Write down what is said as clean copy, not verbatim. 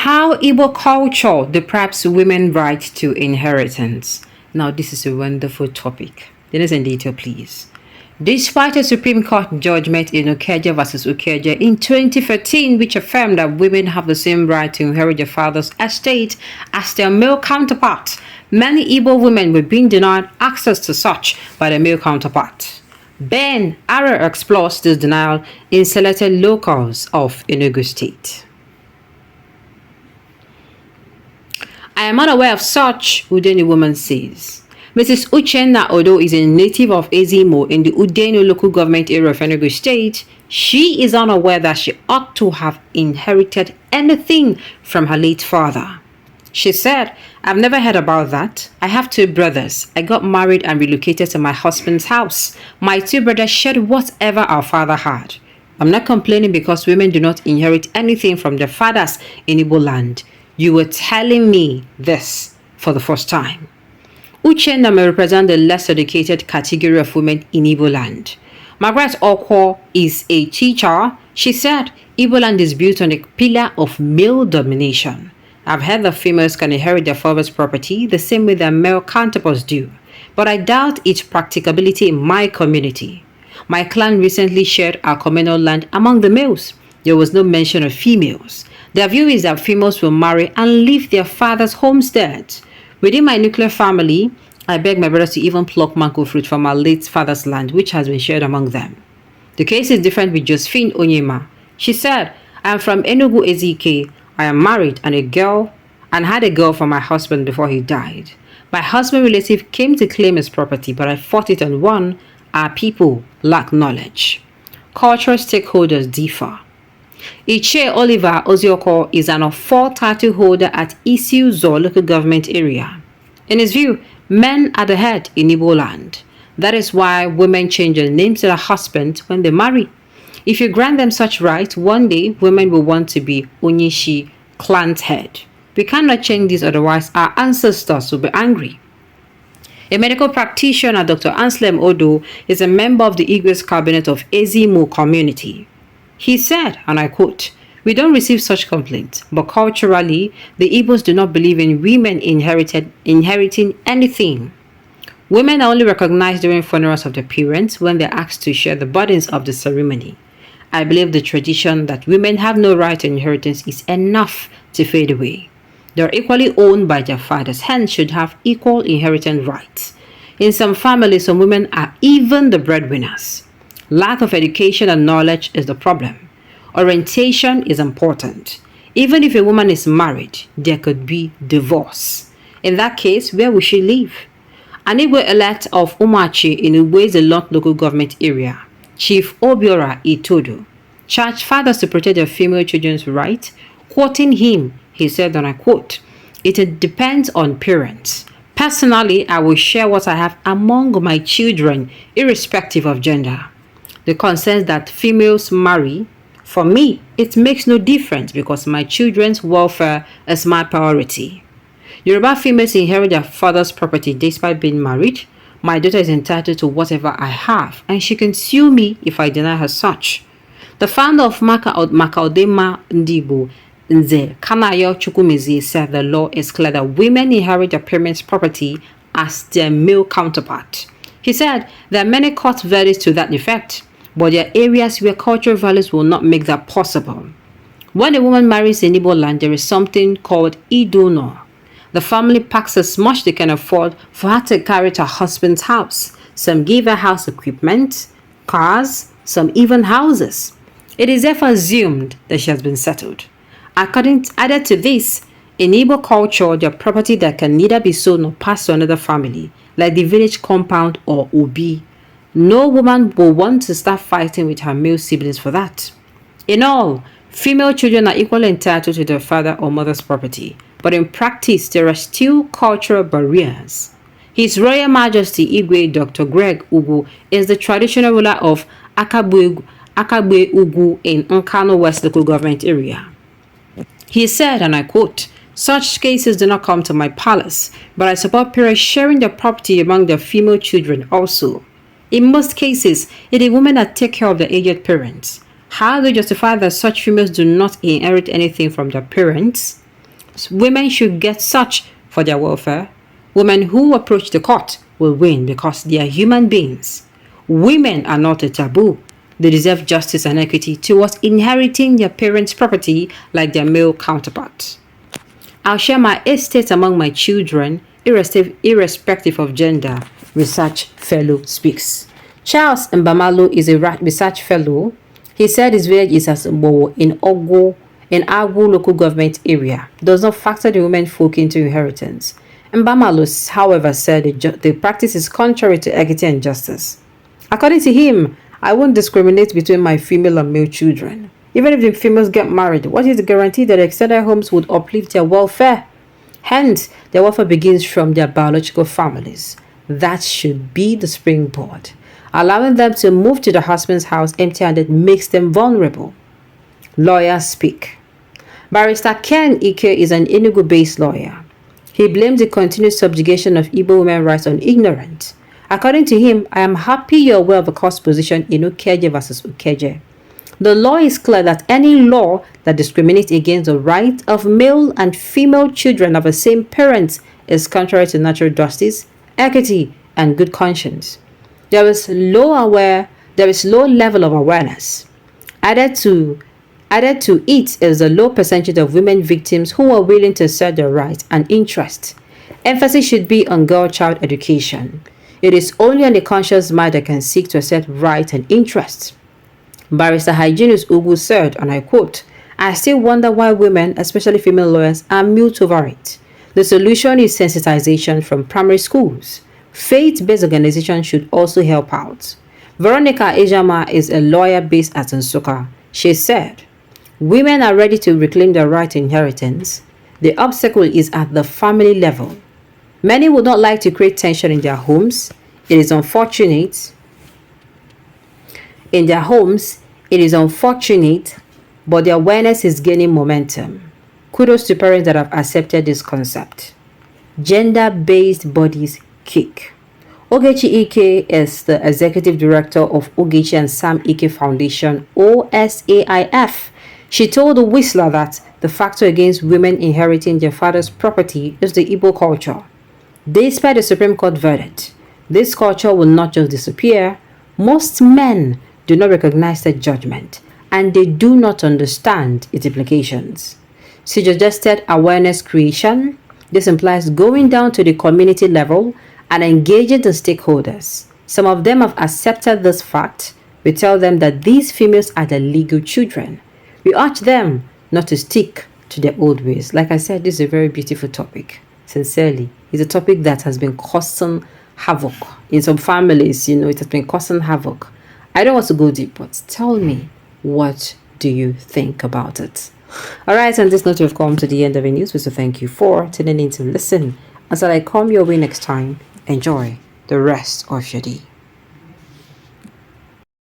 How Igbo culture deprives women right to inheritance. Now, this is a wonderful topic. Let us in detail, please. Despite a Supreme Court judgment in Okeja versus Okeja in 2013, which affirmed that women have the same right to inherit their father's estate as their male counterparts, many Igbo women were being denied access to such by their male counterparts. Ben Ara explores this denial in selected locales of Enugu State. I am unaware of such, Udeni woman says. Mrs. Uchenna Odo is a native of Ezimo in the Udeni local government area of Enugu State. She is unaware that she ought to have inherited anything from her late father. She said, I've never heard about that. I have two brothers. I got married and relocated to my husband's house. My two brothers shared whatever our father had. I'm not complaining because women do not inherit anything from their fathers in Igbo land. You were telling me this for the first time. Uchenna may represent the less educated category of women in Igbo land. Margaret Okwo is a teacher. She said, Igbo land is built on a pillar of male domination. I've heard that females can inherit their father's property the same way their male counterparts do, but I doubt its practicability in my community. My clan recently shared our communal land among the males. There was no mention of females. Their view is that females will marry and leave their father's homesteads. Within my nuclear family, I beg my brothers to even pluck mango fruit from our late father's land, which has been shared among them. The case is different with Josephine Onyema. She said, I am from Enugu Ezike. I am married and had a girl from my husband before he died. My husband's relative came to claim his property, but I fought it and won. Our people lack knowledge. Cultural stakeholders differ. Iche Oliver Ozioko is an of-4 title holder at Isiuzo local government area. In his view, men are the head in Igbo land. That is why women change their names to their husband when they marry. If you grant them such right, one day women will want to be Onyishi, clan's head. We cannot change this, otherwise our ancestors will be angry. A medical practitioner, Dr. Anslem Odo, is a member of the Igbos cabinet of Ezimo community. He said, and I quote, we don't receive such complaints, but culturally, the Igbos do not believe in women inheriting anything. Women are only recognized during funerals of their parents when they're asked to share the burdens of the ceremony. I believe the tradition that women have no right to inheritance is enough to fade away. They are equally owned by their fathers, hence should have equal inheritance rights. In some families, some women are even the breadwinners. Lack of education and knowledge is the problem. Orientation is important. Even if a woman is married, there could be divorce. In that case, where will she live? An Igbo elect of Umachi in Ugwe's local government area, Chief Obiora Itodo, charged fathers to protect their female children's rights. Quoting him, he said, and I quote, it depends on parents. Personally, I will share what I have among my children, irrespective of gender. The concerns that females marry, for me, it makes no difference because my children's welfare is my priority. Yoruba females inherit their father's property despite being married. My daughter is entitled to whatever I have, and she can sue me if I deny her such. The founder of Makaodema Ndibo, Nze Kanayo Chukwumezi, said the law is clear that women inherit their parents' property as their male counterpart. He said there are many court verdicts to that effect, but there are areas where cultural values will not make that possible. When a woman marries in Igbo land, there is something called Idono. The family packs as much they can afford for her to carry to her husband's house. Some give her house equipment, cars, some even houses. It is therefore assumed that she has been settled. Added to this, in Igbo culture, there are property that can neither be sold nor passed to another family, like the village compound or obi. No woman will want to start fighting with her male siblings for that. In all, female children are equally entitled to their father or mother's property, but in practice, there are still cultural barriers. His Royal Majesty Igwe Dr. Greg Ugu is the traditional ruler of Akagbe Ugu in Nkano West local government area. He said, and I quote, such cases do not come to my palace, but I support parents sharing their property among their female children also. In most cases, it is women that take care of their aged parents. How do you justify that such females do not inherit anything from their parents? women should get such for their welfare. Women who approach the court will win because they are human beings. Women are not a taboo. They deserve justice and equity towards inheriting their parents' property like their male counterparts. I'll share my estate among my children, irrespective of gender, research fellow speaks. Charles Mbamalu is a research fellow. He said his village is as Bowo in Agwu local government area. Does not factor the women folk into inheritance. Mbamalu, however, said the practice is contrary to equity and justice. According to him, I won't discriminate between my female and male children. Even if the females get married, what is the guarantee that extended homes would uplift their welfare? Hence, their welfare begins from their biological families. That should be the springboard. Allowing them to move to the husband's house empty-handed makes them vulnerable. Lawyers speak. Barrister Ken Ike is an Enugu-based lawyer. He blames the continued subjugation of Igbo women's rights on ignorance. According to him, I am happy you're aware of the court's position in Ukeje versus Ukeje. The law is clear that any law that discriminates against the right of male and female children of the same parents is contrary to natural justice, equity, and good conscience. There is low level of awareness. Added to it is a low percentage of women victims who are willing to assert their rights and interests. Emphasis should be on girl-child education. It is only on a conscious mind that can seek to assert rights and interests. Barrister Hyginus Ugu said, and I quote, I still wonder why women, especially female lawyers, are mute over it. The solution is sensitization from primary schools. Faith-based organizations should also help out. Veronica Ejama is a lawyer based at Nsukka. She said, women are ready to reclaim their right to inheritance. The obstacle is at the family level. Many would not like to create tension in their homes. It is unfortunate. In their homes, it is unfortunate, but the awareness is gaining momentum. Kudos to parents that have accepted this concept. Gender-based bodies kick. Ogechi Ike is the executive director of Ogechi and Sam Ike Foundation, OSAIF. She told the Whistler that the factor against women inheriting their father's property is the Igbo culture. Despite the Supreme Court verdict, this culture will not just disappear. Most men do not recognize that judgment, and they do not understand its implications. She suggested awareness creation. This implies going down to the community level and engaging the stakeholders. Some of them have accepted this fact. We tell them that these females are the legal children. We urge them not to stick to their old ways. Like I said, this is a very beautiful topic. Sincerely, it's a topic that has been causing havoc in some families. It has been causing havoc. I don't want to go deep, but tell me, what do you think about it? All right, on this note, we've come to the end of the news. So thank you for tuning in to listen. Until I come your way next time, enjoy the rest of your day.